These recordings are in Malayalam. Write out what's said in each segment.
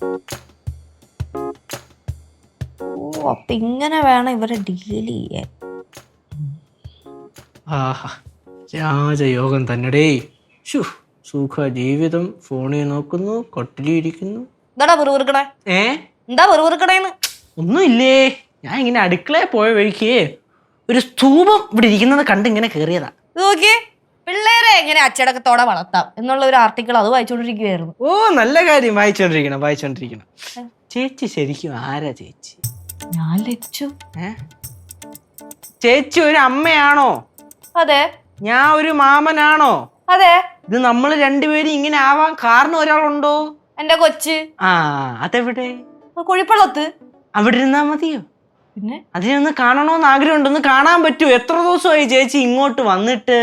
ഓ അപ്പൊ ഇങ്ങനെ വേണം ഇവരെ ഡീൽ ചെയ്യാൻ. ആഹാ രാജയോഗം തന്നെടേ. സുഖ ജീവിതം. ഫോണിൽ നോക്കുന്നു, കൊട്ടിലിരിക്കുന്നു. എന്താടാ വെറുതെ എന്താ വെറുതെന്ന്? ഒന്നുമില്ലേ, ഞാൻ ഇങ്ങനെ അടുക്കളയിൽ പോയ വഴിക്ക് ഒരു സ്തൂപം ഇവിടെ ഇരിക്കുന്നത് കണ്ട് ഇങ്ങനെ കേറിയതാ. നോക്കിയേ, പിള്ളേരെ എങ്ങനെ അച്ചടക്കത്തോടെ വളർത്താം എന്നുള്ള ഒരു ആർട്ടിക്കിൾ അത് വായിച്ചോണ്ടിരിക്കുകയായിരുന്നു. ഓ നല്ല കാര്യം, വായിച്ചോണ്ടിരിക്കണം. ചേച്ചി ശരിക്കും ആരാ ചേച്ചി? ഞാൻ ലച്ചു. ചേച്ചി ഒരു അമ്മയാണോ? അതെ. ഞാൻ ഒരു മാമനാണോ? അതെ. ഇത് നമ്മൾ രണ്ടുപേരും ഇങ്ങനെ ആവാൻ കാരണം ഒരാളുണ്ടോ? എന്റെ കൊച്ച്. ആ അതെവിടെ? കുഴിപ്പള്ളത്ത്. അവിടെ ഇരുന്നാ മതിയോ? പിന്നെ അതിനൊന്ന് കാണണോന്ന് ആഗ്രഹമുണ്ട്. ഒന്ന് കാണാൻ പറ്റുമോ? എത്ര ദിവസമായി ചേച്ചി ഇങ്ങോട്ട് വന്നിട്ട്?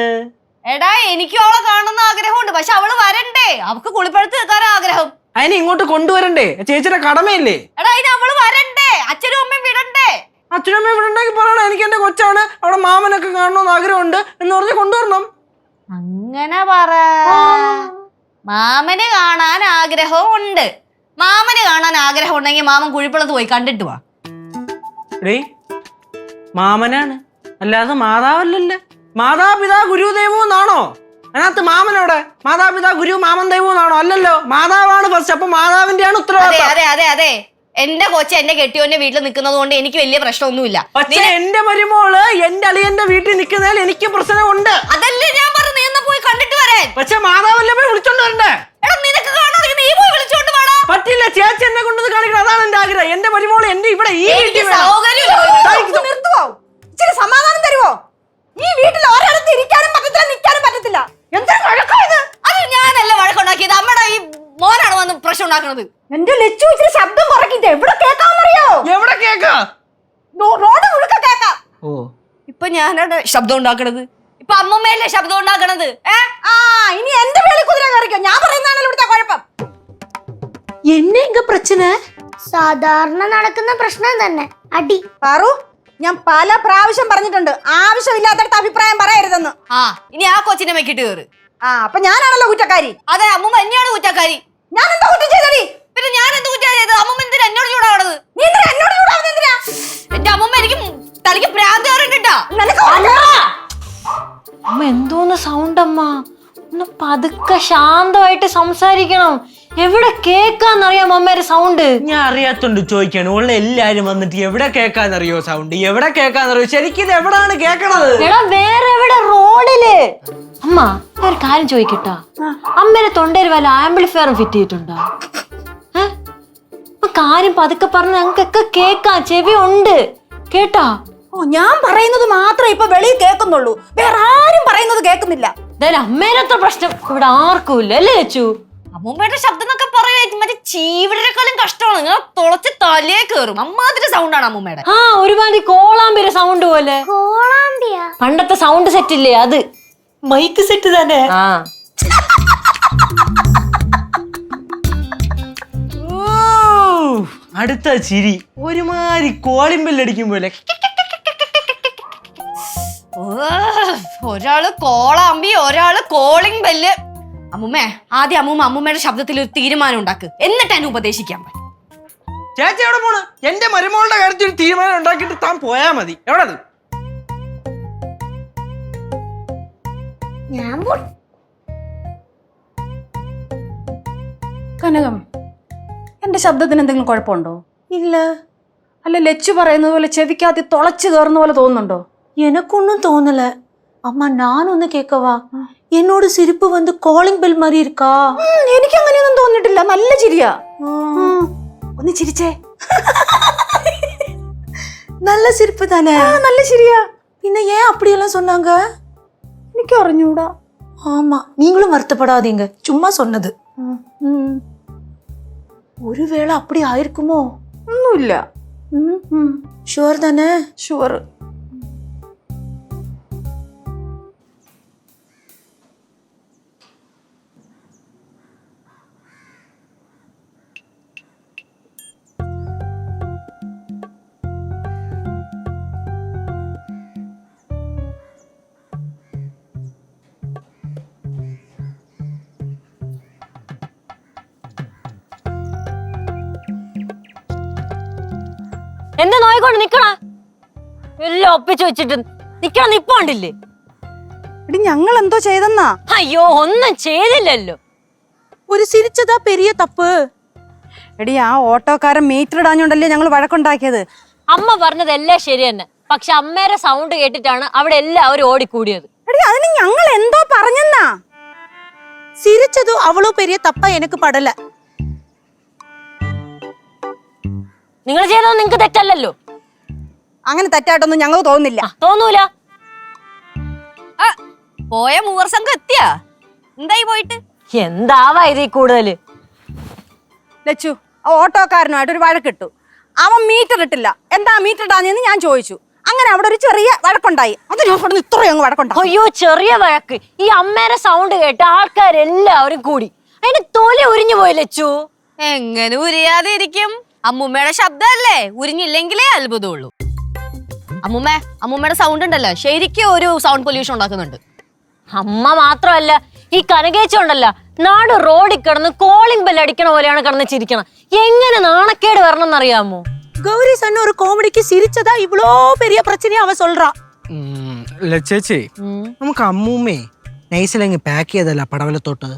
എടാ എനിക്കും അവളെ കാണുന്ന ആഗ്രഹമുണ്ട്, പക്ഷെ അവള് വരണ്ടേ, അവക്ക് കുളിപ്പഴത്ത് നിൽക്കാൻ ആഗ്രഹം. അതിനെ ഇങ്ങോട്ട് കൊണ്ടുവരണ്ടേ? ചേച്ചിയുടെ കടമയല്ലേ? എടാ അതിന് അവള് വരണ്ടേ, അച്ഛനും അമ്മയും വിടണ്ടേ? അച്ഛനും അമ്മയും വിടണ്ടെങ്കിൽ പറയണം, എനിക്ക് എന്റെ കൊച്ചാണ്, അവിടെ മാമനൊക്കെ കാണണമെന്ന് ആഗ്രഹമുണ്ട് എന്ന് പറഞ്ഞ് കൊണ്ടുവരണം. അങ്ങനെ പറ. മാമന് കാണാൻ ആഗ്രഹം ഉണ്ട്. മാമന് കാണാൻ ആഗ്രഹം ഉണ്ടെങ്കിൽ മാമൻ കുഴിപ്പള്ളത്ത് പോയി കണ്ടിട്ട് വാ. മാമനാണ്, അല്ലാതെ മാതാവല്ലല്ലേ. മാതാപിതാ ഗുരുദേവോ എന്നാണോ അതിനകത്ത്? മാമനോടെ മാതാപിതാ ഗുരു മാമൻ ദൈവം എന്നാണോ? അല്ലല്ലോ, മാതാവാണ് ഫസ്റ്റ്. അപ്പൊ മാതാവിന്റെയാണ് ഉത്തരവാദിത്തം. അതെ അതെ അതെ. എന്റെ കൊച്ചു എന്റെ കെട്ടിയോന്റെ വീട്ടിൽ നിൽക്കുന്നത് കൊണ്ട് എനിക്ക് വലിയ പ്രശ്നമൊന്നുമില്ല. പക്ഷേ എന്റെ മരുമോള് എന്റെ അളിയന്റെ വീട്ടിൽ നിൽക്കുന്നതിൽ എനിക്ക് പ്രശ്നമുണ്ട്. അതല്ലേ ഞാൻ പറഞ്ഞു, നീ എന്നാ പോയി കണ്ടിട്ട് വരാൻ. പക്ഷെ മാതാവല്ലേ പോയി വിളിച്ചോണ്ട് വരണ്ടേ? എടാ നിനക്ക് കാണണമെങ്കിൽ നീ പോയി വിളിച്ചോണ്ട് വാടാ. പറ്റില്ല, ചേച്ചി എന്നെ കൊണ്ടത് കാണിക്കണം, അതാണ് എന്റെ ആഗ്രഹം. എന്റെ മരുമോള് എന്റെ ഇവിടെ ഈ നിർത്തുവോ? ഇച്ചിരി സമാധാനം തരുവോ? ഈ വീട്ടിൽ ഒരാൾക്ക് ഇരിക്കാനും പറ്റത്തില്ല, നിൽക്കാനും പറ്റത്തില്ല. എന്തൊരു വഴക്കായത്? അത് ഞാനല്ല വഴക്കുണ്ടാക്കിയത്, അമ്മയുടെ ഈ മോനാണ് വന്ന് പ്രശ്നം ഉണ്ടാക്കുന്നത്. എന്റെ ലച്ചു ഇച്ചിരി ശബ്ദം കുറയ്ക്കിട്ട്. എവിടെ കേൾക്കാമെന്നറിയോ? എവിടെ കേക്കാ? റോഡ് മുഴുക്ക കേക്കാം. ഓ ഇപ്പൊ ഞാനാണ് ശബ്ദം ഉണ്ടാക്കണത്, ഇപ്പൊ അമ്മമ്മയല്ലേ ശബ്ദം ഉണ്ടാക്കണത്. ഇനി എന്റെ വേളി കുതിര കയറിക്കോ. ഞാൻ പറയുന്നതാണല്ലോ ഇവിടുത്തെ കുഴപ്പം. എന്നെ ഇങ്ങ പ്രശ്ന സാധാരണ നടക്കുന്ന പ്രശ്നം തന്നെ, അടി. പാറു, ഞാൻ പല പ്രാവശ്യം പറഞ്ഞിട്ടുണ്ട് ആവശ്യമില്ലാത്തടത്ത് അഭിപ്രായം പറയരുതെന്ന്. ഇനി ആ കൊച്ചിനെ വെക്കിട്ട് കയറ്. അപ്പൊ ഞാനാണല്ലോ കുറ്റക്കാരി. അതെ, അമ്മൂമ്മ തന്നെയാണ് കുറ്റക്കാരി. ഞാൻ എന്താ കുറ്റം ചെയ്തടി? പിന്നെ ഞാൻ എന്ത് കുറ്റാ ചെയ്തത്? അമ്മൂമ്മ എന്തിനാ എന്നോട് ചൂടാവണത്? നീ എന്തിനാ എന്നോട് ചൂടാവുന്നത്? എന്തിനാ? എന്റെ അമ്മൂമ്മ എനിക്ക് തലയ്ക്ക് ഭ്രാന്ത് കയറിട്ടാ. അമ്മ എന്തോന്ന് സൗണ്ട് അമ്മ? ഒന്ന് പതുക്കെ ശാന്തമായിട്ട് സംസാരിക്കണം. എവിടെ കേക്കാന്നറിയാം അമ്മേരെ സൗണ്ട്? ഞാൻ അറിയാത്തോണ്ട് ചോദിക്കാണ്. ഉള്ള എല്ലാരും വന്നിട്ട് എവിടെ കേക്കാന്നറിയോ സൗണ്ട്? എവിടെ കേക്കാന്നറിയോ? ശരിക്കും ഇത് എവിടാണ് കേക്കണത്? എടാ വേറെ എവിടെ? റോഡില്. അമ്മ ഒരു കാര്യം ചോദിക്കട്ടാ, അമ്മേരെ തൊണ്ടയിൽ വല്ല ആംപ്ലിഫയറും ഫിറ്റ് ചെയ്തിട്ടുണ്ടോ? കാര്യം പതുക്കെ പറഞ്ഞ ഞങ്ങൾക്കൊക്കെ കേക്കാം, ചെവി ഉണ്ട് കേട്ടാ. ഞാൻ പറയുന്നത് മാത്രമേ ഇപ്പൊ വെളിയിൽ കേൾക്കുന്നുള്ളൂ, വേറെ ആരും പറയുന്നത് കേൾക്കുന്നില്ല. അമ്മേരത്ര പ്രശ്നം ഇവിടെ ആർക്കും ഇല്ല അല്ലേ ചേച്ചു? അമ്മൂമ്മയുടെ ശബ്ദം എന്നൊക്കെ പറയുക മറ്റേ ചീവിടേക്കാളും കഷ്ടമാണ്. ഇങ്ങനെ തുളച്ച് തലേ കയറും, അമ്മാതിരി സൗണ്ടാണ് അമ്മൂമ്മയുടെ. ഒരുമാതിരി കോളാമ്പിയുടെ സൗണ്ട് പോലെ. കോളാമ്പിയ പണ്ടത്തെ സൗണ്ട് സെറ്റ് ഇല്ലേ, അത് മൈക്ക് സെറ്റ് തന്നെ. അടുത്ത ചിരി ഒരുമാതിരി കോളിമ്പല്ലടിക്കും പോലെ. ഒരാള് കോളാമ്പി, ഒരാള് കോളിംഗ് ബെല്ല്. അമ്മൂമ്മേ, ആദ്യം അമ്മൂമ്മയുടെ ശബ്ദത്തിൽ ഒരു തീരുമാനം ഉണ്ടാക്ക്, എന്നിട്ട് എന്നെ ഉപദേശിക്കാൻ പറ്റും. ചേച്ചി എവിടെ പോണ്? എന്റെ മരുമോളുടെ കാര്യത്തിൽ ഒരു തീരുമാനം ഉണ്ടാക്കിയിട്ട് താൻ പോയാ മതി. എവിടെ? ഞാൻ കനകം, എന്റെ ശബ്ദത്തിന് എന്തെങ്കിലും കുഴപ്പമുണ്ടോ? ഇല്ല. അല്ല, ലച്ചു പറയുന്നത് പോലെ ചെവിക്കകത്ത് തുളച്ചു കയറുന്ന പോലെ തോന്നുന്നുണ്ടോ? எனக்கொன்னும் தோணல. அம்மா நான் ஒன்னு கேட்கவா? என்னோட சிரிப்பு வந்து காலிங் பெல் மாதிரி இருக்கா? എനിക്ക് അങ്ങനെയൊന്നും തോന്നിട്ടില്ല, നല്ല ചിരിയാ. ഒന്ന് ചിരിച്ചേ. நல்ல சிரிப்பு தானே? നല്ല ചിരിയാ. പിന്നെ ஏன் அப்படி எல்லாம் சொன்னாங்க? എനിക്ക് അറിഞ്ഞൂടാ. ஆமா, நீங்களும் வருத்தப்படாதீங்க, சும்மா சொன்னது. ஒருவேளை அப்படி ஆயிருக்குமோ? ഒന്നുമില്ല. ஷுவர் தானே? ഷുവർ. എന്താ നോയിക്കൊണ്ട് നിക്കണ? എല്ലാം ഒപ്പിച്ചു വെച്ചിട്ട് നിക്കണ നിപ്പോണ്ടില്ലേ? എടി ഞങ്ങൾ എന്തോ ചെയ്തെന്നാ? അയ്യോ ഒന്നും ചെയ്തില്ലല്ലോ. ഒരു ചിരിച്ചതാ പെരിയ തപ്പ്. എടി ആ ഓട്ടോക്കാരൻ മീറ്റർ ഇടാഞ്ഞോണ്ടല്ലേ ഞങ്ങൾ വഴക്കുണ്ടാക്കിയത്. അമ്മ പറഞ്ഞതെല്ലാം ശരി തന്നെ. പക്ഷെ അമ്മേരെ സൗണ്ട് കേട്ടിട്ടാണ് അവിടെ എല്ലാവരും ഓടിക്കൂടിയത്. എടി അതിന് ഞങ്ങൾ എന്തോ പറഞ്ഞെന്നാ? சிரிச்சது அவ்வளவு பெரிய தப்பா எனக்கு படல. നിങ്ങൾ ചെയ്തത് നിങ്ങൾക്ക് തെറ്റല്ലല്ലോ. അങ്ങനെ തെറ്റായിട്ടൊന്നും ഞങ്ങൾക്ക് തോന്നുന്നില്ല. തോന്നൂല. പോയ മൂവർ സംഘം എത്തിയാ? എന്തായി പോയിട്ട്? എന്താവാ ഇതിൽ കൂടുതല്? ലച്ചു ആ ഓട്ടോക്കാരനുമായിട്ട് ഒരു വഴക്കിട്ടു. അവൻ മീറ്റർ ഇട്ടില്ല. എന്താ മീറ്റർ ഇടാഞ്ഞെന്ന് ഞാൻ ചോദിച്ചു. അങ്ങനെ അവിടെ ഒരു ചെറിയ വഴക്കുണ്ടായി. അതിന് അവിടെ ഇത്രയും അങ്ങ് വഴക്കുണ്ടായി. അയ്യോ ചെറിയ വഴക്ക്. ഈ അമ്മേരെ സൗണ്ട് കേട്ട് ആൾക്കാരെല്ലാവരും കൂടി. അതിന്റെ തൊലി ഉരിഞ്ഞു പോയി ലച്ചു. എങ്ങനെ ഉരിയാതെ ഇരിക്കും? അമ്മൂമ്മയുടെ ശബ്ദമല്ലേ, ഉരിഞ്ഞില്ലെങ്കിലേ അത്ഭുതമുള്ളൂ. അമ്മൂമ്മയുടെ സൗണ്ട് ഉണ്ടല്ലോ, ശരിക്കും ഒരു സൗണ്ട് പൊല്യൂഷൻ ഉണ്ടാക്കുന്നുണ്ട്. അമ്മ മാത്രമല്ല, ഈ കനകേച്ചുണ്ടല്ല, നാട് റോഡിൽ കിടന്ന് കോളിംഗ് ബെൽ അടിക്കണ പോലെയാണ് കിടന്ന് ചിരിക്കണം. എങ്ങനെ നാണക്കേട് വരണം എന്നറിയാമോ? கௌரி சொன்ன ஒரு காமெடிக்கு சிரிச்சதா இவ்வளோ பெரிய பிரச்சனையா அவ சொல்றா. ചേച്ചി നമുക്ക് അമ്മൂമ്മേ നൈസിലങ്ങ് പാക്ക് ചെയ്തല്ല പടവലത്തോട്ട്.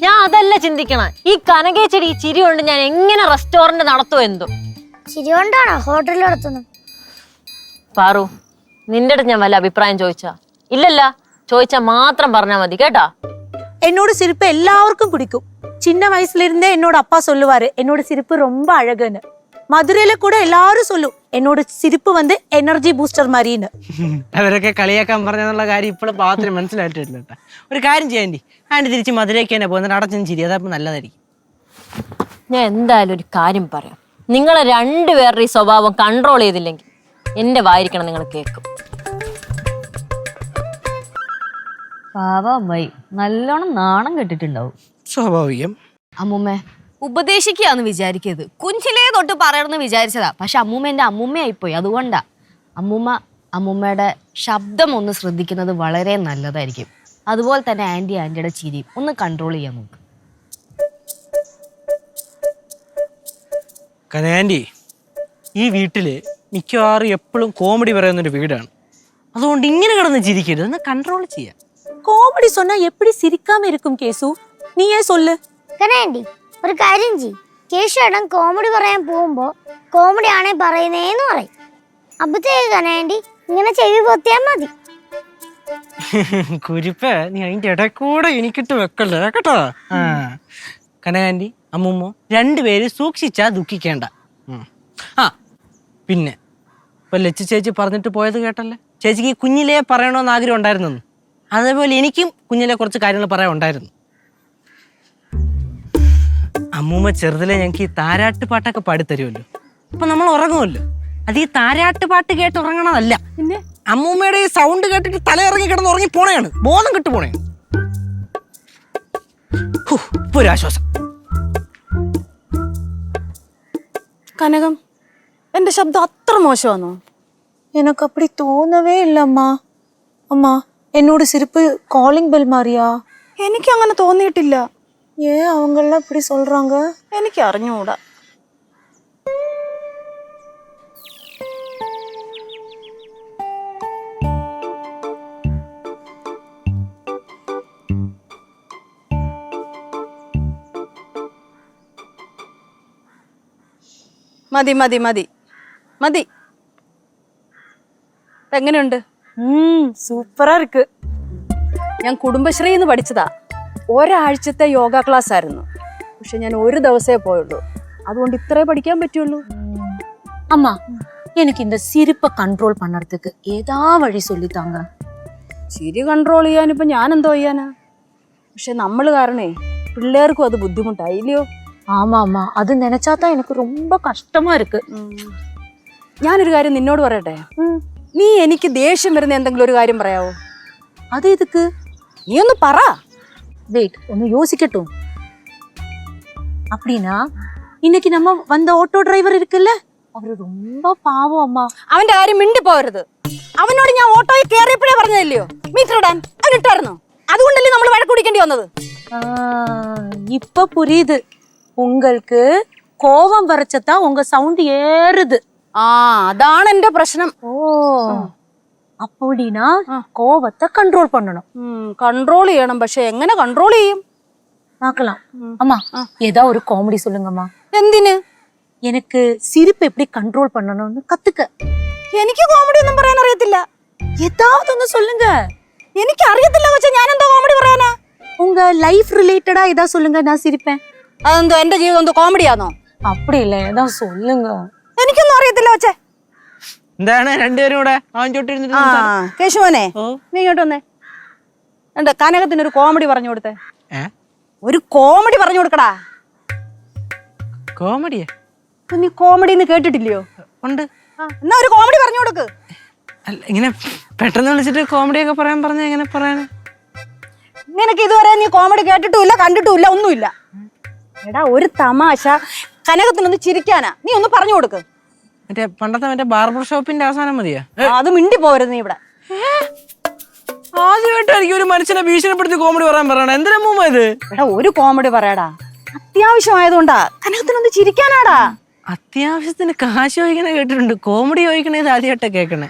ഞാൻ അതല്ല ചിന്തിക്കണ. ഈ കനകേച്ചടി ഈ ചിരി കൊണ്ട് ഞാൻ എങ്ങനെ റെസ്റ്റോറന്റ് നടത്തുമോ എന്തോ. ചിരി കൊണ്ടാണോ ഹോട്ടലിൽ നടത്തുന്നത്? പാറു, നിന്റെ അടുത്ത് ഞാൻ വല്ല അഭിപ്രായം ചോദിച്ചാ? ഇല്ലല്ല, ചോദിച്ചാ മാത്രം പറഞ്ഞാ മതി കേട്ടാ. என்னோட சிரிப்பு எல்லாருக்கும் பிடிக்கும். சின்ன வயசுல இருந்தே என்னோட அப்பா சொல்லுவாரு என்னோட சிரிப்பு ரொம்ப அழகுன்னு. മധുരയില കൂടെ എല്ലാരും ചൊല്ലും എന്നോട് സിരിപ്പ് വന്ന് എനർജി ബൂസ്റ്റർ മാറിയെന്ന്. അവരൊക്കെ കളിയാക്കാൻ പറഞ്ഞെന്നുള്ള കാര്യം ഇപ്പോഴും പാത്രം മനസ്സിലായിട്ടില്ല കേട്ടോ. ഒരു കാര്യം ചെയ്യാൻഡി, ആൻറ്റി തിരിച്ച് മധുരയ്ക്ക് തന്നെ പോകുന്നത് അടച്ചെന്ന് ചിരി, അതപ്പോൾ നല്ലതായിരിക്കും. ഞാൻ എന്തായാലും ഒരു കാര്യം പറയാം. നിങ്ങളെ രണ്ടുപേരുടെ ഈ സ്വഭാവം കൺട്രോൾ ചെയ്തില്ലെങ്കിൽ എന്റെ വായിരിക്കണം നിങ്ങൾ കേൾക്കും. പാവ അമ്മായി നല്ലോണം നാണം കെട്ടിട്ടുണ്ടാവും. സ്വാഭാവികം. അമ്മൂമ്മ ഉപദേശിക്കാന്ന് വിചാരിക്കരുത്. കുഞ്ചിലേ തൊട്ട് പറയണമെന്ന് വിചാരിച്ചതാ. പക്ഷെ അമ്മൂമ്മ എൻ്റെ അമ്മൂമ്മയായിപ്പോയി. അതുകൊണ്ടാ. അമ്മൂമ്മയുടെ ശബ്ദം ഒന്ന് ശ്രദ്ധിക്കുന്നത് വളരെ നല്ലതായിരിക്കും. അതുപോലെ തന്നെ ആൻറ്റിയുടെ ചിരി ഒന്ന് കൺട്രോൾ ചെയ്യാൻ നോക്ക്. ആൻറ്റി, ഈ വീട്ടില് മിക്കവാറും എപ്പോഴും കോമഡി പറയുന്നൊരു വീടാണ്. അതുകൊണ്ട് ഇങ്ങനെ കിടന്ന് ചിരിക്കരുത്, ഒന്ന് കൺട്രോൾ ചെയ്യാം. കോമഡി சொன்னா எப்படி சிரிக்காம இருக்கும் கேசு? നീയേ சொல்லு. കനാൻഡി ഒരു കാര്യം ചെയ്യ്. കേശുവേട്ടൻ കോമഡി പറയാൻ പോകുമ്പോ കോമഡി ആണേ പറയുന്നേന്ന് പറയും. അപ്പത്തേക്ക് കനാൻഡി ഇങ്ങനെ ചെവി പൊത്തിയാൽ മതി. കുരിപ്പേ, നീ അതിന്റെ ഇടയിൽ കൂടെ എനിക്കിട്ട് വെക്കല്ലേ കേട്ടോ. കനകാൻറ്റി, അമ്മൂമ്മ രണ്ടുപേര് സൂക്ഷിച്ചാ ദുഃഖിക്കേണ്ട. ആ പിന്നെ ഇപ്പൊ ലച്ചു ചേച്ചി പറഞ്ഞിട്ട് പോയത് കേട്ടല്ലേ, ചേച്ചിക്ക് കുഞ്ഞിലേ പറയണമെന്ന് ആഗ്രഹം ഉണ്ടായിരുന്നു. അതേപോലെ എനിക്കും കുഞ്ഞിലെ കുറച്ച് കാര്യങ്ങൾ പറയാൻ ഉണ്ടായിരുന്നു. അമ്മൂമ്മ ചെറുതിലെ ഞങ്ങൾക്ക് ഈ താരാട്ട് പാട്ടൊക്കെ പാടിത്തരുമല്ലോ. അപ്പൊ നമ്മൾ ഉറങ്ങുമല്ലോ. അത് ഈ താരാട്ട് പാട്ട് കേട്ട് ഉറങ്ങണതല്ല, പിന്നെ അമ്മൂമ്മയുടെ ഈ സൗണ്ട് കേട്ടിട്ട് തല ഇറങ്ങി കിടന്ന് ഉറങ്ങി പോണേയാണ്, ബോധം കിട്ടു പോണേയാണ്. ഇപ്പൊ ഒരു ആശ്വാസം. കനകം, എന്റെ ശബ്ദം അത്ര മോശമാണോ? எனக்கு அப்படி தோணவே இல்லம்மா. அம்மா என்னோட சிரிப்பு காலிங் பெல் மாதிரியா? എനിക്ക് അങ്ങനെ തോന്നിയിട്ടില്ല. ஏன் அவங்கெல்லாம் இப்படி சொல்றாங்க? എനിക്ക് അറിഞ്ഞുകൂടാ. മതി മതി മതി മതി. എങ്ങനെയുണ്ട്? സൂപ്പറാ ഇருக்கு. ഞാൻ കുടുംബശ്രീന്ന് പഠിച്ചതാ. ഒരാഴ്ചത്തെ യോഗ ക്ലാസ് ആയിരുന്നു. പക്ഷെ ഞാൻ ഒരു ദിവസമേ പോയുള്ളൂ. അതുകൊണ്ട് ഇത്രേ പഠിക്കാൻ പറ്റുള്ളൂ. அம்மா எனக்கு இந்த சிரிப்பை கண்ட்ரோல் பண்ணறதுக்கு ஏதா வழி சொல்லித்தாங்க. ചിരി കൺട്രോൾ ചെയ്യാനിപ്പോ ഞാൻ എന്തോ ചെയ്യാനാ? പക്ഷെ നമ്മൾ കാരണേ പിള്ളേർക്കും അത് ബുദ്ധിമുട്ടായില്ലയോ? ஆமா ஆமா, அது நினைச்சாதான் எனக்கு ரொம்ப கஷ்டமா இருக்கு. ഞാനൊരു കാര്യം നിന്നോട് പറയട്ടെ. നീ എനിക്ക് ദേഷ്യം വരുന്ന എന്തെങ്കിലും ഒരു കാര്യം പറയാവോ? அது எதுக்கு? നീ ഒന്ന് പറ. வெயிட், ஒன்னு யோசிக்கட்டும். அப்படின்னா இன்னைக்கு நம்ம வந்த ஓட்டோ டிரைவர் இருக்குல்ல, அவரு ரொம்ப பாவம் அம்மா. അവന്റെ കാര്യം മിണ്ടി പോകരുത്. അവനോട് ഞാൻ ഓട്ടോയിൽ കയറിയപ്പോഴേ പറഞ്ഞതല്ലയോ മീറ്റർ ഇടാൻ. അവൻ ഇട്ടായിരുന്നോ? അതുകൊണ്ടല്ലേ നമ്മൾ വഴക്ക് കുടിക്കേണ്ടി വന്നത്. இப்ப புரியுது. உங்களுக்கு கோவம் வரச்சதான் உங்க சவுண்ட் ஏறுது. ആ അതാണ് എന്റെ പ്രശ്നം. ஓ அப்படின்னா கோவத்தை கண்ட்ரோல் பண்ணணும். കൺട്രോൾ ചെയ്യണം, പക്ഷെ എങ്ങനെ കൺട്രോൾ ചെയ്യും? பார்க்கலாம். அம்மா ஏதா ஒரு காமெடி சொல்லுங்கம்மா. എന്തിന്? எனக்கு சிரிப்பு எப்படி கண்ட்ரோல் பண்ணணும்னு கத்துக்க. എനിക്ക് കോമഡി ഒന്നും പറയാൻ അറിയത്തില്ല. ஏதாவது ஒண்ணு சொல்லுங்க. എനിക്ക് അറിയത്തില്ല കൊച്ചേ, ഞാൻ എന്താ കോമഡി പറയാനാ? உங்க லைஃப் ரிலேட்டடா ஏதாவது சொல்லுங்க, நான் சிரிப்பேன். അതെന്തോ എന്റെ ജീവിതം എന്തോ കോമഡിയാണോ? அப்படி இல்ல, ஏதாவது சொல்லுங்க. എനിക്കൊന്നും അറിയത്തില്ല കൊച്ചേ. എന്താണ് രണ്ടുപേരും കൂടെ അവൻ ചോട്ടിരുന്നിട്ട് ആ കേശുമോനെ, നീ ഇങ്ങോട്ട് വന്നേ. എന്താ കനകത്തിന് ഒരു കോമഡി പറഞ്ഞു കൊടുത്തേ? ഒരു കോമഡി പറഞ്ഞു കൊടുക്കടാ. കോമഡിയാ? നീ കോമഡി എന്ന് കേട്ടിട്ടില്ലയോ? ഉണ്ട്. എന്നാ ഒരു കോമഡി പറഞ്ഞു കൊടുക്ക്. അല്ല, ഇങ്ങനെ പെട്ടെന്ന് വിളിച്ചിട്ട് കോമഡിയൊക്കെ പറയാൻ പറഞ്ഞ എങ്ങനെ പറയാന്? നിനക്ക് ഇതുവരെ നീ കോമഡി കേട്ടിട്ടുമില്ല, കണ്ടിട്ടുമില്ല, ഒന്നുമില്ല. എടാ ഒരു തമാശ കനകത്തിനൊന്ന് ചിരിക്കാനാ, നീ ഒന്ന് പറഞ്ഞു കൊടുക്ക്. മറ്റേ പണ്ടത്തെ മറ്റേ ബാർബർ ഷോപ്പിന്റെ അവസാനം മതിയാ? അത് മിണ്ടി പോരുത് നീ ഇവിടെ. ആദ്യമായിട്ടായിരിക്കും ഒരു മനുഷ്യനെ ഭീഷണിപ്പെടുത്തി കോമഡി പറയാൻ പറയണ. എന്തിനാ മൂമ്മ ഇത്? എടാ ഒരു കോമഡി പറയാടാ, അത്യാവശ്യമായതുകൊണ്ടാ. കനകത്തിനൊന്ന് ചിരിക്കാനാടാ. അത്യാവശ്യത്തിന് കാശ് ചോദിക്കണ കേട്ടിട്ടുണ്ട്, കോമഡി ചോദിക്കണേ ഇത് ആദ്യമായിട്ടാ കേക്കണേ.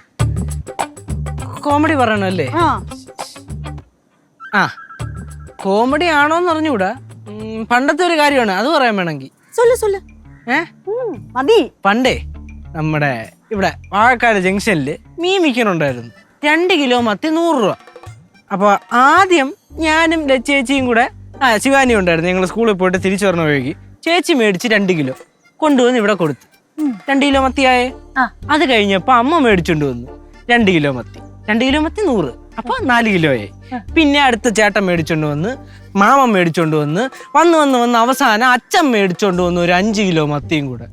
കോമഡി പറയണല്ലേ? ആ കോമഡി ആണോന്ന് അറിഞ്ഞൂടാ, പണ്ടത്തെ ഒരു കാര്യമാണ്, അത് പറയാൻ വേണമെങ്കിൽ. മതി. പണ്ടേ നമ്മുടെ ഇവിടെ വാഴക്കാട് ജംഗ്ഷനിൽ മീൻ വിൽക്കണുണ്ടായിരുന്നു. 2 കിലോ മത്തി 100 രൂപ. അപ്പോൾ ആദ്യം ഞാനും ചേച്ചിയും കൂടെ ശിവാനി ഉണ്ടായിരുന്നു. ഞങ്ങൾ സ്കൂളിൽ പോയിട്ട് തിരിച്ചു പറഞ്ഞ വഴിക്ക് ചേച്ചി മേടിച്ച് 2 കിലോ കൊണ്ടുവന്ന് ഇവിടെ കൊടുത്തു. 2 കിലോ മത്തിയായേ. അത് കഴിഞ്ഞപ്പോൾ അമ്മ മേടിച്ചോണ്ട് വന്നു 2 കിലോ മത്തി. 2 കിലോ മത്തി 100, അപ്പൊ 4 കിലോയായി. പിന്നെ അടുത്ത ചേട്ടൻ മേടിച്ചോണ്ട് വന്ന്, മാമൻ മേടിച്ചോണ്ട് വന്ന് അവസാനം അച്ഛൻ മേടിച്ചോണ്ട് വന്ന് ഒരു 5 കിലോ മത്തിയും കൂടെ.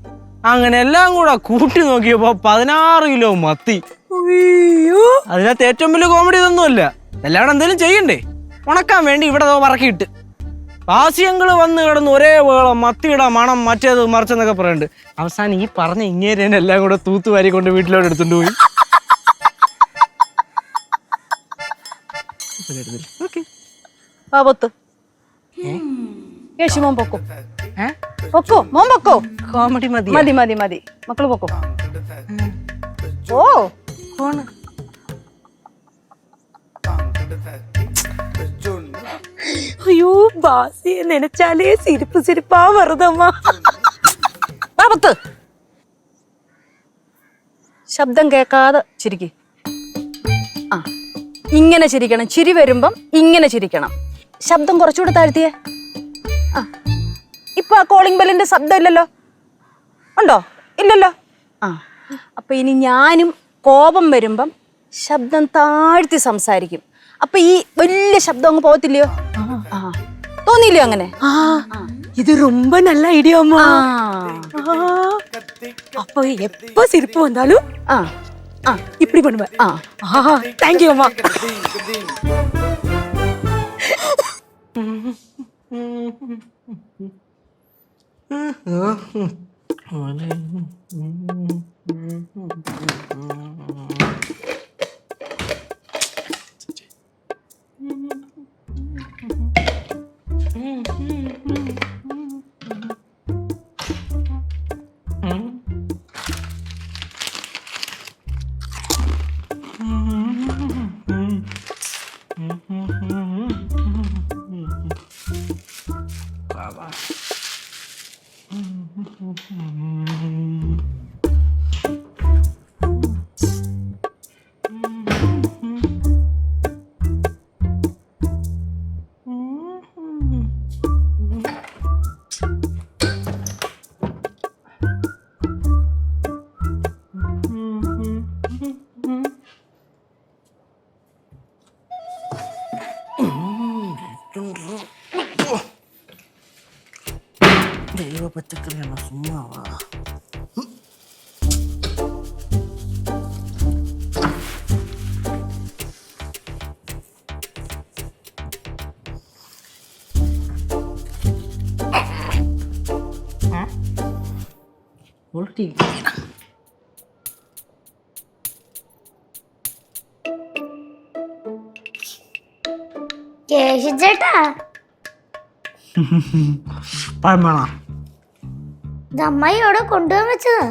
അങ്ങനെ എല്ലാം കൂടെ കൂട്ടി നോക്കിയപ്പോ 16 കിലോ മത്തി. അതിനകത്ത് ഏറ്റവും വലിയ കോമഡി ഇതൊന്നുമല്ല. എല്ലാവരും എന്തെങ്കിലും ചെയ്യണ്ടേ? ഉണക്കാൻ വേണ്ടി ഇവിടെ പറക്കിയിട്ട് വാസിയങ്ങള് വന്ന് കിടന്ന് ഒരേ വേളം മത്തിയുടെ മണം മറ്റേത് മറിച്ചെന്നൊക്കെ പറയുന്നുണ്ട്. അവസാനം ഈ പറഞ്ഞ ഇങ്ങേരേനെ എല്ലാം കൂടെ തൂത്തുവാരി കൊണ്ട് വീട്ടിലോട്ട് എടുത്തുകൊണ്ട് പോയി. കേശുമോൻ പൊക്കോ. പൊക്കോ മോൻ പൊക്കോ. കോമഡി മതി മതി മതി മതി, മക്കള് പൊക്കോ. ഓ ഫോണ്. ஐயோ பாசிய நினைச்சாலே சிரிப்பு சிரிப்பா வருதம்மா. ബാബത്ത് ശബ്ദം കേൾക്കാതെ ചിരിക്ക്. ആ ഇങ്ങനെ ചിരിക്കണം, ചിരി വരുമ്പം ഇങ്ങനെ ചിരിക്കണം. ശബ്ദം കുറച്ചുകൂടെ താഴ്ത്തിയേ. ആ ഇപ്പൊ ആ കോളിംഗ് ബെല്ലിന്റെ ശബ്ദം ഇല്ലല്ലോ? ഉണ്ടോ? ഇല്ലല്ലോ. ആ അപ്പൊ ഇനി ഞാനും കോപം വരുമ്പം ശബ്ദം താഴ്ത്തി സംസാരിക്കും. അപ്പൊ ഈ വലിയ ശബ്ദം അങ്ങ് പോകത്തില്ലയോ? ആ തോന്നിയില്ലയോ അങ്ങനെ? இது ரொம்ப நல்ல ஐடியாமா. அப்போ எப்ப சிரிப்பு வந்தாலும் இப்படி பண்ணுவேன். தேங்க்யூ அம்மா. ദൈവ പച്ചക്കറിയാണോ? സുമ്മാവാ. കേശു ചേട്ടാ പഴം വേണോ? ഇത് അമ്മായി അവിടെ കൊണ്ടുപോകാൻ വെച്ചതാ.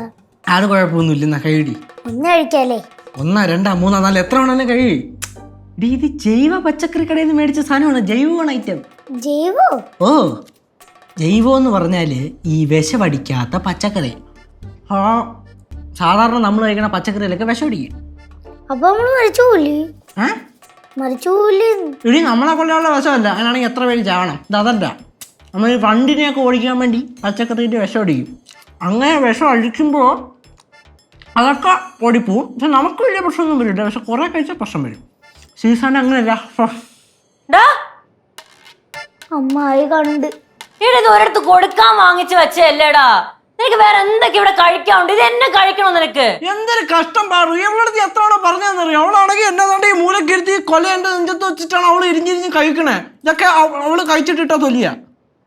അത് കുഴപ്പമൊന്നുമില്ല, കഴിടി. ഒന്ന് കഴിക്കാല്ലേ? 1, 2, 3, 4 എത്ര വേണമെങ്കിലും കഴി. ഇത് ജൈവ പച്ചക്കറി കടയിൽ നിന്ന് മേടിച്ച സാധനമാണ്, ജൈവമാണ് ഐറ്റം. ജൈവോ? ഓ, ജൈവം എന്ന് പറഞ്ഞാൽ ഈ വിഷമടിക്കാത്ത പച്ചക്കറി. ആ സാധാരണ നമ്മൾ കഴിക്കണ പച്ചക്കറിയിലൊക്കെ വിഷമടിക്കും. അപ്പൊ നമ്മള് മരിച്ചു പോലേ? മരിച്ചു പോലേ? ഇനി നമ്മളെ കൊല്ലാനുള്ള വിഷമല്ല, അങ്ങനെയാണെങ്കിൽ എത്ര പേര് ചാവണം. ഇതല്ല, നമ്മൾ ഈ വണ്ടിനെയൊക്കെ ഓടിക്കാൻ വേണ്ടി പച്ചക്കറിയുടെ വിഷം അടിക്കും. അങ്ങനെ വിഷം അടിക്കുമ്പോൾ അതൊക്കെ ഓടിപ്പോവും. പക്ഷെ നമുക്ക് വലിയ പ്രശ്നമൊന്നും വരില്ല, പക്ഷെ കുറേ കഴിച്ചാൽ പ്രശ്നം വരും. സീസൺ അങ്ങനെയല്ല. അമ്മായി കണ്ട് ഇത് ഒരിടത്ത് കൊടുക്കാൻ വാങ്ങിച്ചു വെച്ചല്ലേടാ. നിനക്ക് വേറെ എന്തൊക്കെ ഇവിടെ കഴിക്കാനുണ്ട്? ഇത് എന്നെ കഴിക്കണോ നിനക്ക്? എന്തൊരു കഷ്ടം പാറു. എവളടുത്ത് എത്ര തവണ പറഞ്ഞറിയാം. അവളാണെങ്കിൽ എന്നതാണ്ട് ഈ മൂലക്കിരുത്തി കൊല എന്റെ നെഞ്ചത്ത് വെച്ചിട്ടാണ് അവള് ഇരിഞ്ഞിരിഞ്ഞ് കഴിക്കണേ. ഇതൊക്കെ അവള് കഴിച്ചിട്ടിട്ടാ തൊലിയാ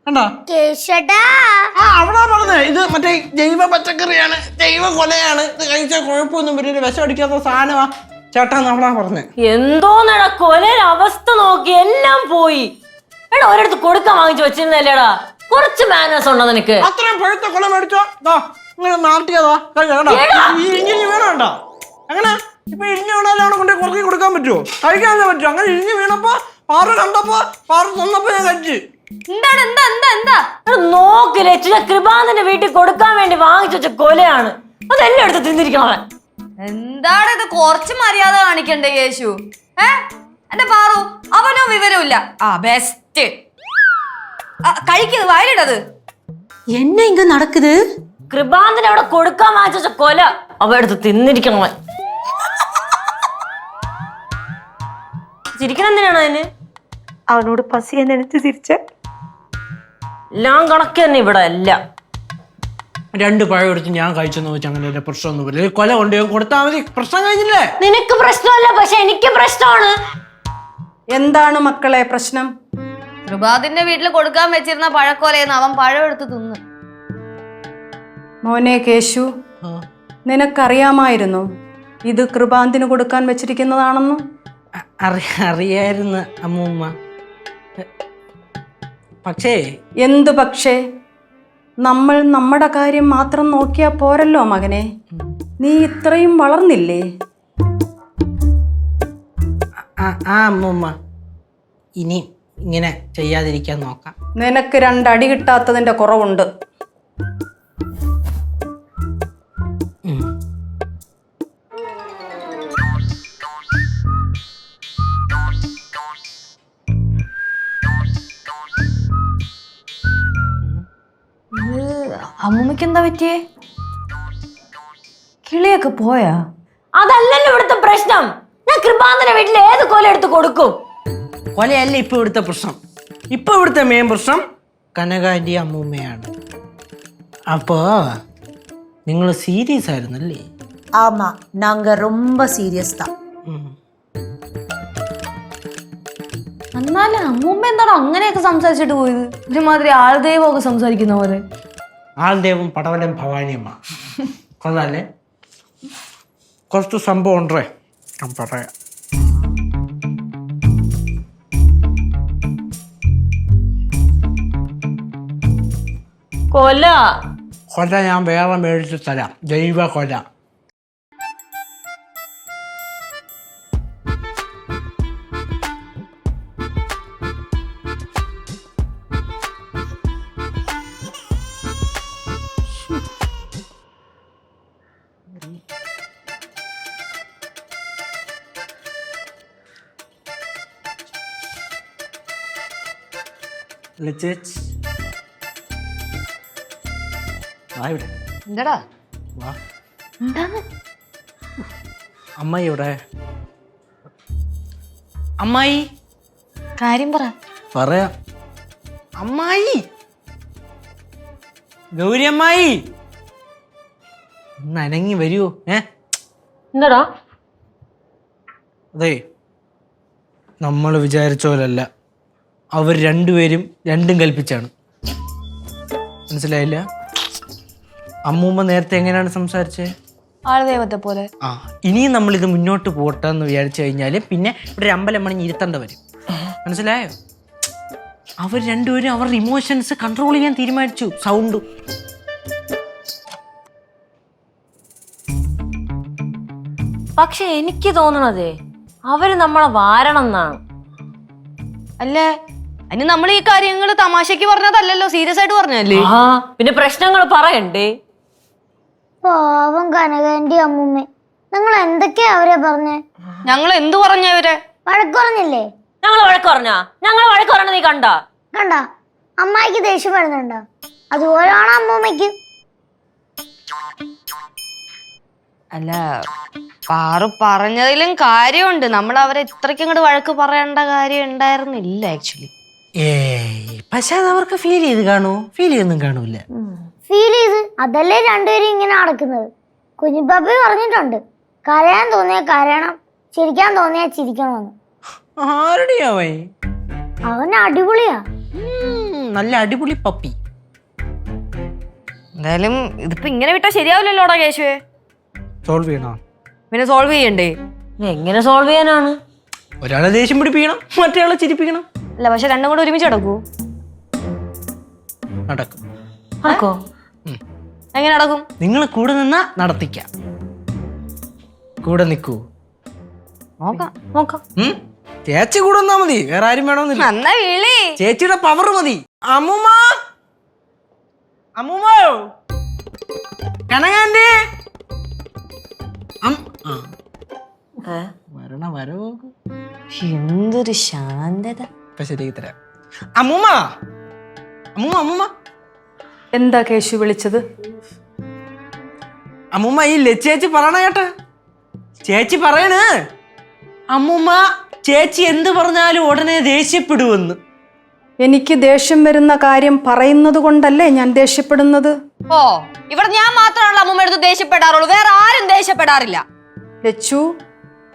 കണ്ടാ. അവളാ പറഞ്ഞേ ഇത് മറ്റേ ജൈവ പച്ചക്കറിയാണ്, ജൈവ കൊലയാണ്, ഇത് കഴിച്ചാൽ കുഴപ്പമൊന്നും വരില്ല, വിഷം അടിക്കാത്ത സാധനമാ ചേട്ടാന്ന് അവളാ പറഞ്ഞേ. എന്തോന്നടാ കൊലയുടെ അവസ്ഥ നോക്കി, എല്ലാം പോയി. എടാ ഒരിടത്ത് കൊടുക്കാൻ വാങ്ങിച്ചു വെച്ചിരുന്നല്ലേടാ. കുറച്ച് മാനേഴ്സ് ഉണ്ടോ നിനക്ക്? അത്രയും പഴുത്ത കൊല മേടിച്ചോ ഇങ്ങനെ നാട്ടിയതാ ഇരിഞ്ഞു വീണോ? അങ്ങനെ ഇപ്പൊ ഇരിഞ്ഞു വീണാലും അവിടെ കൊണ്ട് കുറക്കി കൊടുക്കാൻ പറ്റുമോ? കഴിക്കാൻ പറ്റുമോ? അങ്ങനെ ഇരിഞ്ഞു വീണപ്പോ പാറ കണ്ടപ്പോ പാറ തന്നപ്പോ ഞാൻ കഴിച്ച്. നോക്കില്ലേ, കൃപാന്തന്റെ വീട്ടിൽ കൊടുക്കാൻ വേണ്ടി വാങ്ങിച്ചു വെച്ച കൊലയാണ്. അതെല്ലാം എടുത്ത് തിന്നിരിക്കണവൻ. എന്താണ് ഇത്? കുറച്ച് മര്യാദ കാണിക്കണ്ടേ യേശു? എന്റെ പാറു അവനോ വിവരമില്ല. ബെസ്റ്റ് കഴിക്കുന്നത് വയലിടത്. என்ன இங்க நடக்குது? കൃപാന്തന് അവിടെ കൊടുക്കാൻ വാങ്ങിച്ചു വെച്ച കൊല അവ എടുത്ത് തിന്നിരിക്കണവൻ. ചിരിക്കണം എന്തിനാണ് അതിന്? அவனோட பசியை நினைச்சு சிரிச்ச. എല്ലാം കണക്ക് തന്നെ ഇവിടെ അല്ല. 2 പഴം എടുത്ത് ഞാൻ കഴിച്ചെന്ന് വെച്ചാൽ അങ്ങനെ പ്രശ്നമൊന്നും വരില്ല. കൊല കൊണ്ടുപോയി കൊടുത്താൽ മതി, പ്രശ്നം കഴിഞ്ഞില്ലേ? നിനക്ക് പ്രശ്നമല്ല, പക്ഷെ എനിക്ക് പ്രശ്നമാണ്. എന്താണ് മക്കളെ പ്രശ്നം? കൃപാതിന്റെ വീട്ടിൽ കൊടുക്കാൻ വെച്ചിരുന്ന പഴക്കൊലയെന്ന് അവൻ പഴം എടുത്ത് തിന്ന്. മോനെ കേശു, നിനക്കറിയാമായിരുന്നു ഇത് കൃപാന്തിന് കൊടുക്കാൻ വെച്ചിരിക്കുന്നതാണെന്ന്? അറിയായിരുന്നു അമ്മൂമ്മ. പക്ഷേ എന്തു പക്ഷേ? നമ്മൾ നമ്മുടെ കാര്യം മാത്രം നോക്കിയാ പോരല്ലോ മകനെ. നീ ഇത്രയും വളർന്നില്ലേ? അമ്മൂമ്മ ഇനി ഇങ്ങനെ ചെയ്യാതിരിക്കാൻ നോക്കാം. നിനക്ക് 2 അടി കിട്ടാത്തതിന്റെ കുറവുണ്ട്. അമ്മൂമ്മക്ക് എന്താ പറ്റിയേ? കിളിയൊക്കെ പോയാ? അതല്ലല്ലോ ഇവിടുത്തെ പ്രശ്നം. ഞാൻ കൃപാന്തന്റെ വീട്ടിൽ ഏത് കൊല എടുത്ത് കൊടുക്കും? കൊലയല്ല ഇപ്പൊ ഇവിടുത്തെ പ്രശ്നം. ഇപ്പൊ ഇവിടുത്തെ മെയിൻ പ്രശ്നം കനകാന്റി അമ്മൂമ്മയാണ്. അപ്പോ നിങ്ങൾ സീരിയസ് ആയിരുന്നല്ലേ? ஆமா, நாங்க ரொம்ப சீரியஸ் தான். എന്നാലും അമ്മൂമ്മ എന്താണോ അങ്ങനെയൊക്കെ സംസാരിച്ചിട്ട് പോയത്? ഒരുമാതിരി ആൾദൈവമൊക്കെ സംസാരിക്കുന്ന പോലെ. ആൾദേവും പടവലം ഭവാനിയമ്മ കൊള്ളാല്ലേ? കുറച്ച് സംഭവം ഉണ്ടേ, ഞാൻ പറയാം. കൊല കൊല ഞാൻ വേറെ മേടിച്ച് തരാം, ജൈവ കൊല. എന്താടാ? അമ്മായി ഇവിടെ. അമ്മായി കാര്യം പറ. പറയാം. അമ്മായി, ഗൗരി അമ്മായി ഒന്ന് അനങ്ങി വരുവോ? എന്താടാ? അതെ, നമ്മൾ വിചാരിച്ച പോലല്ല. അവർ രണ്ടുപേരും രണ്ടും കൽപ്പിച്ചാണ്. മനസ്സിലായില്ല? അമ്മൂമ്മ നേരത്തെ എങ്ങനെയാണ് സംസാരിച്ചത്? ആൾദൈവത്തെ പോലെ. ഇനിയും നമ്മളിത് മുന്നോട്ട് പോട്ടെ എന്ന് വിചാരിച്ചു കഴിഞ്ഞാൽ പിന്നെ ഇവിടെ 1 അമ്പലം മണിഞ്ഞ് ഇരുത്തേണ്ട വരും. മനസ്സിലായോ? അവർ രണ്ടുപേരും അവരുടെ ഇമോഷൻസ് കൺട്രോൾ ചെയ്യാൻ തീരുമാനിച്ചു. സൗണ്ടും പക്ഷെ എനിക്ക് തോന്നണതേ അവര് നമ്മളെ വാരണം എന്നാണ്. അല്ലേ അതിന് നമ്മൾ ഈ കാര്യങ്ങൾ തമാശക്ക് പറഞ്ഞതല്ലല്ലോ, സീരിയസ് ആയിട്ട് പറഞ്ഞല്ലേ. ആ പിന്നെ പ്രശ്നങ്ങൾ പറയണ്ടേ. പാവം കനകന്റെ അമ്മൂമ്മ, നിങ്ങൾ എന്തൊക്കെയാ അവരെ പറഞ്ഞേ? ഞങ്ങൾ എന്തു പറഞ്ഞവരെ? വഴക്ക് പറഞ്ഞില്ലേ? ഞങ്ങൾ വഴക്ക് പറഞ്ഞാ? ഞങ്ങൾ വഴക്ക് പറഞ്ഞ നീ കണ്ട? അമ്മായിക്ക് ദേഷ്യം വരുന്നുണ്ടോ? അതുപോലെയാണ് അമ്മൂമ്മയ്ക്ക്. അല്ല പാറു പറഞ്ഞതിലും കാര്യമുണ്ട്. നമ്മൾ അവരെ ഇത്രയ്ക്ക് അങ്ങോട്ട് വഴക്ക് പറയേണ്ട കാര്യം ഉണ്ടായിരുന്നില്ല ആക്ച്വലി. പക്ഷെ അത് അവർക്ക് ഫീൽ ചെയ്ത് കാണുമോ? ഫീൽ ചെയ്തൊന്നും കാണൂല. ഫീൽ ചെയ്ത് അതല്ലേ രണ്ടുപേരും ഇങ്ങനെ നടക്കുന്നത്. കുഞ്ഞിപ്പാപ്പി പറഞ്ഞിട്ടുണ്ട്, കരയാൻ തോന്നിയാ കരയണം, ചിരിക്കാൻ തോന്നിയാ ചിരിക്കണമെന്ന്. ആരുടെയാവേ? അവൻ അടിപൊളിയാ, നല്ല അടിപൊളി പപ്പി. എന്തായാലും ഇതിപ്പോ ഇങ്ങനെ വിട്ടാ ശരിയാവില്ലല്ലോടാ കേശുവേ. സോൾവ് ചെയ്യണോ? പിന്നെ സോൾവ് ചെയ്യണ്ടേ? എങ്ങനെ സോൾവ് ചെയ്യാനാണ്? ഒരാളെ ദേഷ്യം പിടിപ്പിക്കണം, മറ്റേയാളെ ചിരിപ്പിക്കണം. അല്ല പക്ഷെ രണ്ടും കൂടെ ഒരുമിച്ച് നടക്കൂ? നടക്കും. നടക്കോ? എങ്ങനെ നടക്കും? നിങ്ങൾ കൂടെ നിന്നാ നടത്തിക്കാം. കൂടെ നിക്കൂ. നോക്കാം. നോക്കാം. ചേച്ചി കൂടെ വന്നാ മതി, വേറെ ആരും വേണമെന്നില്ല. എന്നാ വിളി. ചേച്ചിയുടെ പവർ മതി. അമ്മൂമ്മ, അമ്മൂമ്മ, കനകാന്റി, വരണ വരവോ. എന്തൊരു ശാന്തത. ഇപ്പൊ ശരിയാക്കി തരാം. അമ്മൂമ്മ, അമ്മൂമ്മ, അമ്മൂമ്മ. എന്താ കേശു വിളിച്ചത്? അമ്മൂമ്മ ഈ ചേച്ചി പറയണ കേട്ടാ. ചേച്ചി പറയണ് അമ്മൂമ്മ ചേച്ചി എന്ത് പറഞ്ഞാലും ഉടനെ ദേഷ്യപ്പെടുവെന്ന്. എനിക്ക് ദേഷ്യം വരുന്ന കാര്യം പറയുന്നത് കൊണ്ടല്ലേ ഞാൻ ദേഷ്യപ്പെടുന്നത്. ഓ ഇവിടെ ഞാൻ മാത്രമാണല്ലോ അമ്മൂമ്മ എടുത്ത് ദേഷ്യപ്പെടാറുള്ളൂ, വേറെ ആരും ദേഷ്യപ്പെടാറില്ല. ലച്ചു,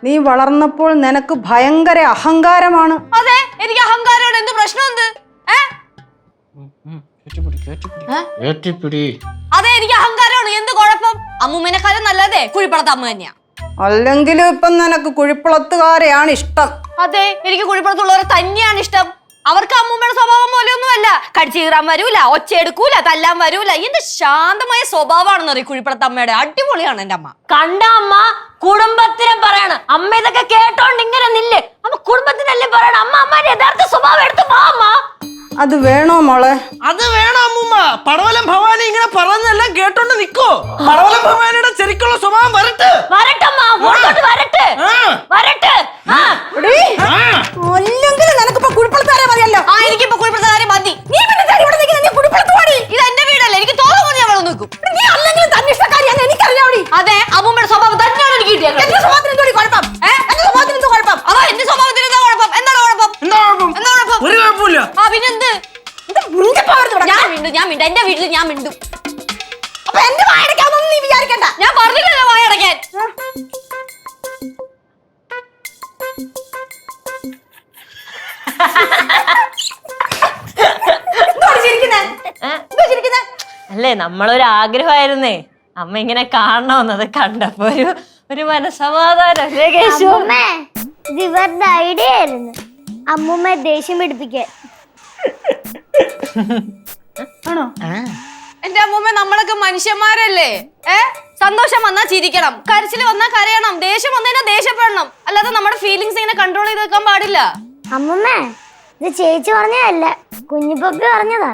നീ വളർന്നപ്പോൾ നിനക്ക് ഭയങ്കര അഹങ്കാരമാണ്. അതെ എനിക്ക് അഹങ്കാരോട് എന്ത് പ്രശ്നം എന്ത്? അതെ എനിക്ക് അഹങ്കാരമാണ്, എന്ത് കുഴപ്പം? അമ്മൂമ്മേനെക്കാളും നല്ലതേ കുഴിപ്പടത്ത് അമ്മ തന്നെയാ. അല്ലെങ്കിലും ഇപ്പം നിനക്ക് കുഴിപ്പുളത്തുകാരെയാണ് ഇഷ്ടം. അതെ എനിക്ക് കുഴിപ്പടത്തുള്ളവരെ തന്നെയാണ് ഇഷ്ടം. അവർക്ക് അമ്മൂമ്മയുടെ സ്വഭാവം പോലെയൊന്നും അല്ല. കടിച്ചു കീറാൻ വരൂല, ഒച്ചയെടുക്കൂല, തല്ലാൻ വരൂല. എന്ത് ശാന്തമായ സ്വഭാവമാണെന്ന് അറിയും കുഴിപ്പടത്ത് അമ്മയുടെ. അടിപൊളിയാണ് എന്റെ അമ്മ. കണ്ട അമ്മ കുടുംബത്തിനെ പറയണ. അമ്മ ഇതൊക്കെ കേട്ടോണ്ട് ഇങ്ങനെ നില്ലേ. അമ്മ കുടുംബത്തിനല്ലേ പറയണ. അമ്മ അമ്മയുടെ യഥാർത്ഥ സ്വഭാവം എടുത്ത് പോ അമ്മ. അത് വേണോ മോളെ? അത് വേണം അമ്മൂമ്മ. പടവലം ഭവാനി ഇങ്ങനെ പറഞ്ഞെല്ലാം കേട്ടോണ്ട് നിക്കോ? പടവലം ഭവാനിയുടെ ശരിക്കുള്ള സ്വഭാവം വരട്ടെ. വരട്ടമ്മ, മുന്നോട്ട് വരട്ടെ, വരട്ടെ. അല്ലെങ്കിൽ നിനക്കിപ്പോ കുഴിപ്പുളത്തുകാരെ മതിയല്ലോ. ആ എനിക്കിപ്പോ കുഴിപ്പടത്തുകാരെ മതി. നീ പിന്നെ ഇവിടെ നിൽക്കുന്ന നീ കുഴിപ്പടത്ത് പാടി. ഇത് എന്റെ വീടല്ലേ, എനിക്ക് തോന്നുന്നു ഞാൻ അവിടെ നിൽക്കും. നീ അല്ലെങ്കിൽ തന്നിഷ്ടക്കാരിയാന്ന് എനിക്കറിയാവടി. അതെ അമ്മൂമ്മയുടെ സ്വഭാവം തന്നെയാണ് എനിക്ക് കിട്ടിയത്. എന്റെ സ്വഭാവത്തിന് എന്തോടി കുഴപ്പം? എന്റെ സ്വഭാവത്തിന് എന്തോ കുഴപ്പം? അതോ എന്റെ സ്വഭാവത്തിന് എന്താ കുഴപ്പം? എന്താണ് കുഴപ്പം? എന്താ കുഴപ്പം? ഒരു കുഴപ്പമില്ല. ആ പിന്നെന്ത്? ഞാൻ മിണ്ടും. എന്റെ വീട്ടിൽ ഞാൻ മിണ്ടും. അപ്പൊ എന്റെ വായടക്കാന്നൊന്നും നീ വിചാരിക്കണ്ട. ഞാൻ പറഞ്ഞില്ലല്ലോ വായടക്കാൻ. അല്ലേ നമ്മളൊരു ആഗ്രഹമായിരുന്നേ അമ്മ ഇങ്ങനെ കാണണമെന്നത്. കണ്ടപ്പോ ഒരു മനസമാധാനം. അല്ലേ കേശു? അമ്മൂമ്മേ, ഇത് ഇവരുടെ ഐഡിയ ആയിരുന്നു അമ്മൂമ്മയെ ദേഷ്യം പിടിപ്പിക്കാൻ. ആണോ? എന്റെ അമ്മൂമ്മ നമ്മളൊക്കെ മനുഷ്യന്മാരല്ലേ. സന്തോഷം വന്നാ ചിരിക്കണം, കരച്ചിൽ വന്നാ കരയണം, ദേഷ്യം വന്നതിനാ ദേഷ്യപ്പെടണം. അല്ലാതെ നമ്മുടെ ഫീലിങ്സ് ഇങ്ങനെ കൺട്രോൾ ചെയ്ത് വെക്കാൻ പാടില്ല. അമ്മൂമ്മേ, ഇത് ചേച്ചി പറഞ്ഞതല്ല, കുഞ്ഞിപ്പപ്പി പറഞ്ഞതാ.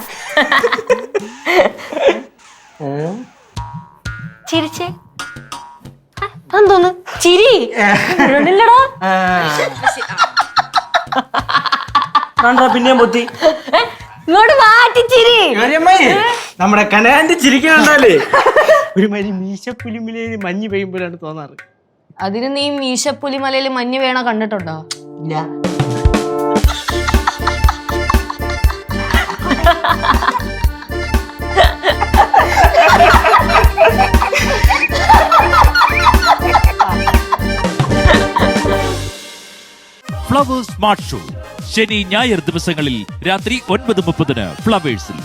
ചിരിച്ചേ. എന്തോന്ന് ചിരി? ഇല്ലടാ. കണ്ടാ പിന്നെയും പൊത്തി. ഇങ്ങോട്ട് മാറ്റി ചിരി. നമ്മുടെ കനകാന്റി ചിരിക്കണ്ടല്ലേ ഒരുമാതിരി മീശപ്പുലിമിലേല് മഞ്ഞ് പെയ്യുമ്പോഴാണ് തോന്നാറ്. അതിന് നീ മീശപ്പുലിമലയിൽ മഞ്ഞ് വീണ കണ്ടിട്ടുണ്ടോ? ഇല്ല. ഫ്ലവേഴ്സ് സ്മാർട്ട് ഷോ ശനി ഞായർ ദിവസങ്ങളിൽ രാത്രി 9:30 ഫ്ലവേഴ്സിൽ.